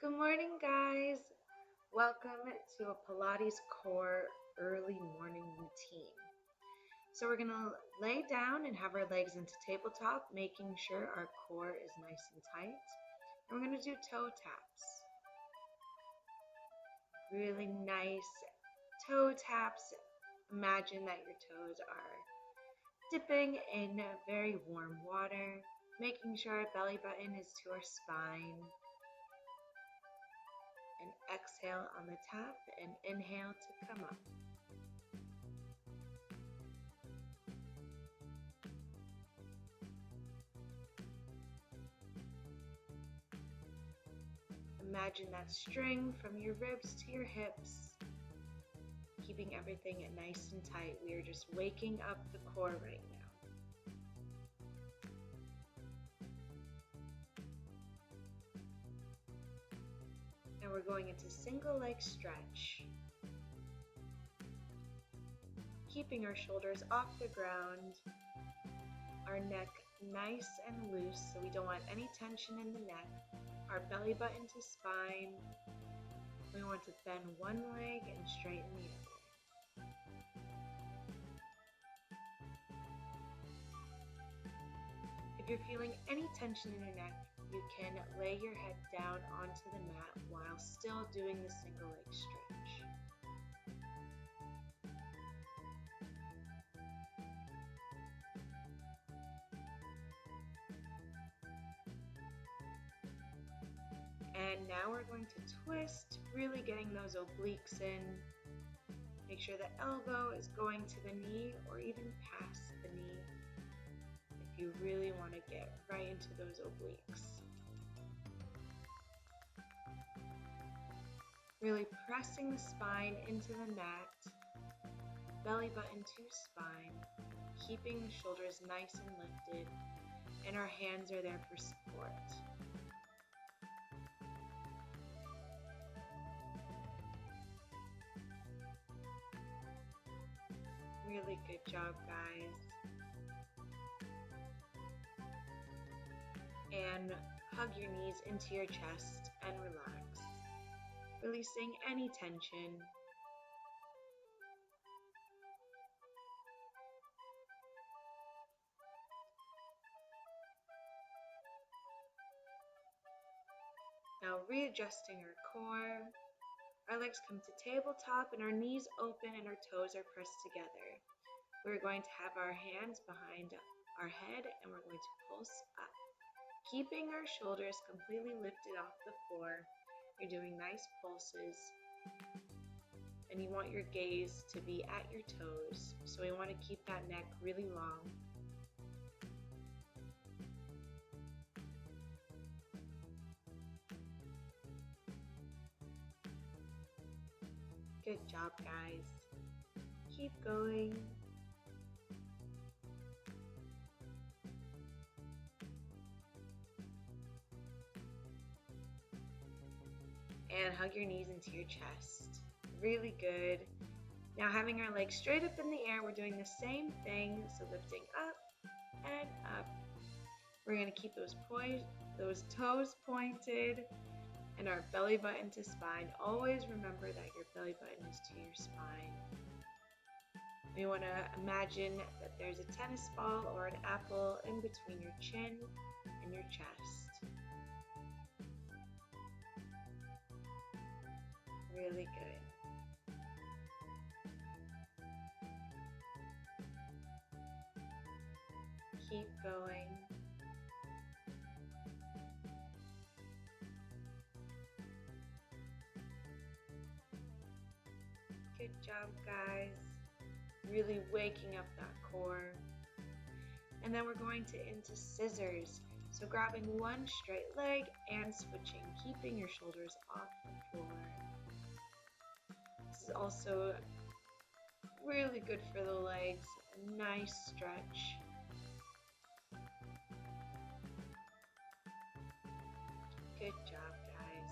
Good morning, guys. Welcome to a Pilates core early morning routine. So we're gonna lay down and have our legs into tabletop, making sure our core is nice and tight. And we're gonna do toe taps. Really nice toe taps. Imagine that your toes are dipping in very warm water, making sure our belly button is to our spine. And exhale on the tap and inhale to come up. Imagine that string from your ribs to your hips, keeping everything nice and tight. We are just waking up the core right now. And we're going into single leg stretch. Keeping our shoulders off the ground, our neck nice and loose so we don't want any tension in the neck, our belly button to spine. We want to bend one leg and straighten the other. If you're feeling any tension in your neck, you can lay your head down onto the mat while still doing the single leg stretch. And now we're going to twist, really getting those obliques in. Make sure the elbow is going to the knee or even past the knee if you really want to get right into those obliques. Really pressing the spine into the mat, belly button to spine, keeping the shoulders nice and lifted, and our hands are there for support. Really good job, guys. And hug your knees into your chest and relax, releasing any tension. Now readjusting our core. Our legs come to tabletop and our knees open and our toes are pressed together. We're going to have our hands behind our head and we're going to pulse up, keeping our shoulders completely lifted off the floor. You're doing nice pulses and you want your gaze to be at your toes, so we want to keep that neck really long. Good job, guys. Keep going. And hug your knees into your chest. Really good. Now having our legs straight up in the air, we're doing the same thing. So lifting up and up. We're going to keep those toes pointed and our belly button to spine. Always remember that your belly button is to your spine. We want to imagine that there's a tennis ball or an apple in between your chin and your chest. Really good. Keep going. Good job, guys. Really waking up that core. And then we're going into scissors. So grabbing one straight leg and switching, keeping your shoulders off the floor. This is also really good for the legs. A nice stretch. Good job, guys.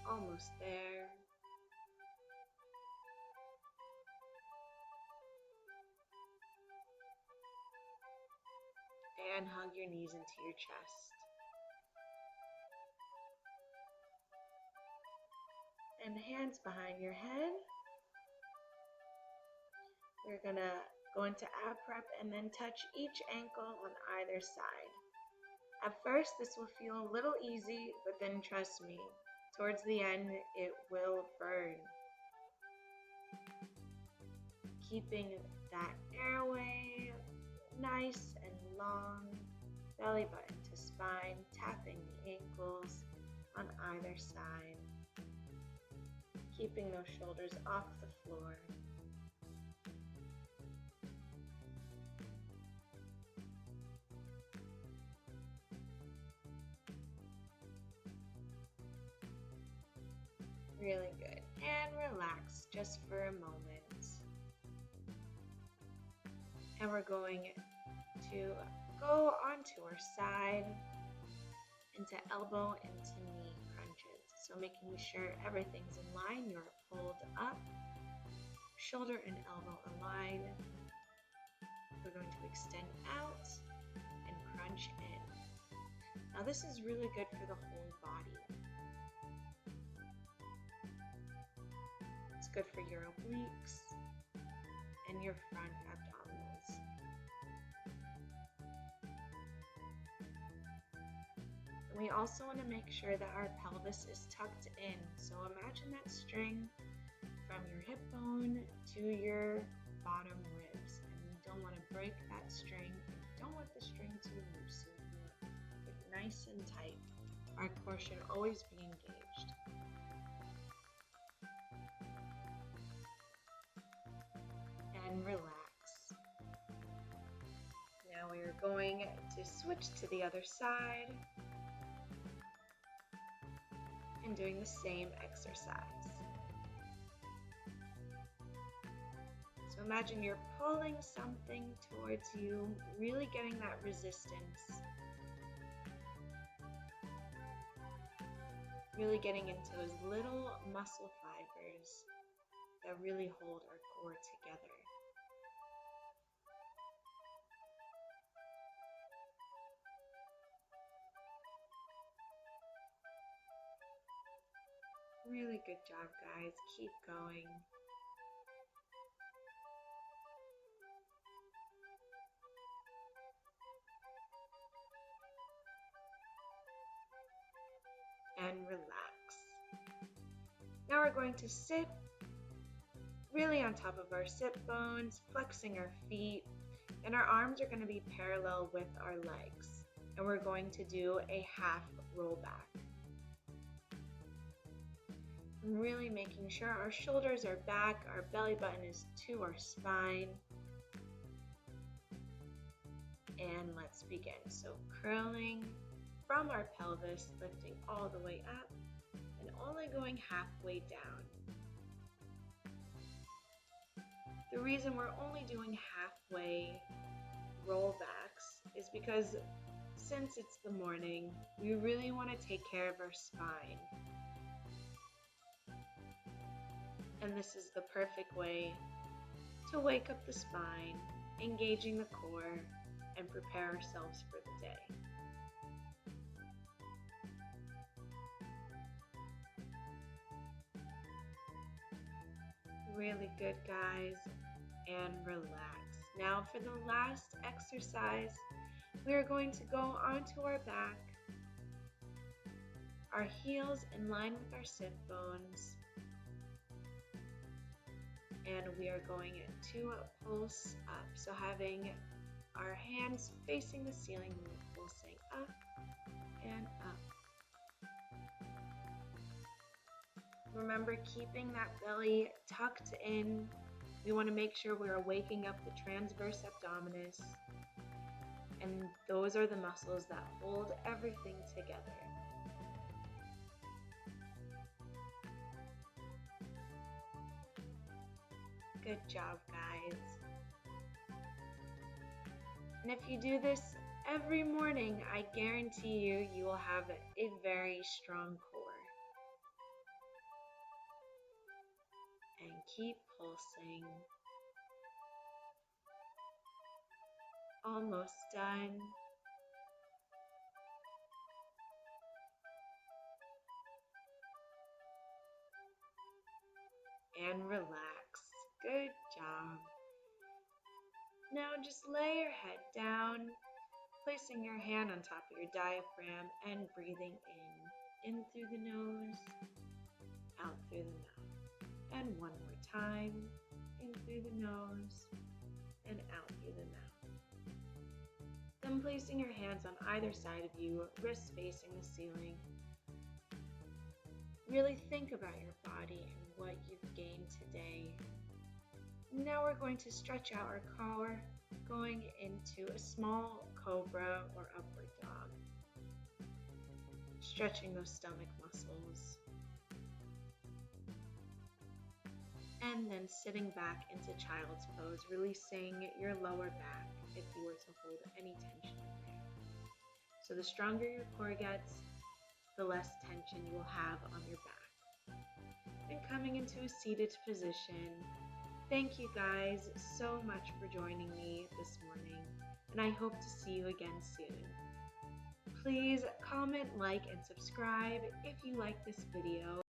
Almost there. and hug your knees into your chest. And hands behind your head. We're gonna go into ab prep and then touch each ankle on either side. At first, this will feel a little easy, but then trust me, towards the end, it will burn. Keeping that airway nice and long, belly button to spine, tapping the ankles on either side. Keeping those shoulders off the floor. Really good. And relax just for a moment. And we're going to go onto our side into elbow into knee crunches. So making sure everything's in line, you're pulled up, shoulder and elbow aligned. We're going to extend out and crunch in. Now this is really good for the whole body. It's good for your obliques and your front abdominals. And we also want to make sure that our pelvis is tucked in. So imagine that string from your hip bone to your bottom ribs. And we don't want to break that string. And we don't want the string to loose. So we want it nice and tight. Our core should always be engaged. And relax. Now we are going to switch to the other side and doing the same exercise. So imagine you're pulling something towards you, really getting that resistance. Really getting into those little muscle fibers that really hold our core together. Really good job, guys. Keep going. And relax. Now we're going to sit really on top of our sit bones, flexing our feet, and our arms are going to be parallel with our legs. And we're going to do a half roll back. Really making sure our shoulders are back, our belly button is to our spine. And let's begin. So curling from our pelvis, lifting all the way up and only going halfway down. The reason we're only doing halfway rollbacks is because since it's the morning, we really want to take care of our spine. And this is the perfect way to wake up the spine, engaging the core, and prepare ourselves for the day. Really good, guys, and relax. Now for the last exercise, we are going to go onto our back, our heels in line with our sit bones, and we are going to pulse up. So having our hands facing the ceiling, we're pulsing up and up. Remember, keeping that belly tucked in. We want to make sure we are waking up the transverse abdominis, and those are the muscles that hold everything together. Good job, guys. And if you do this every morning, I guarantee you, you will have a very strong core. And keep pulsing. Almost done. and relax. Good job. Now just lay your head down, placing your hand on top of your diaphragm and breathing in through the nose, out through the mouth. And one more time, in through the nose and out through the mouth. Then placing your hands on either side of you, wrists facing the ceiling. Really think about your body and what you've gained today. Now we're going to stretch out our core, going into a small cobra or upward dog. Stretching those stomach muscles. And then sitting back into child's pose, releasing your lower back if you were to hold any tension in there. So the stronger your core gets, the less tension you will have on your back. And coming into a seated position. Thank you guys so much for joining me this morning, and I hope to see you again soon. Please comment, like, and subscribe if you like this video.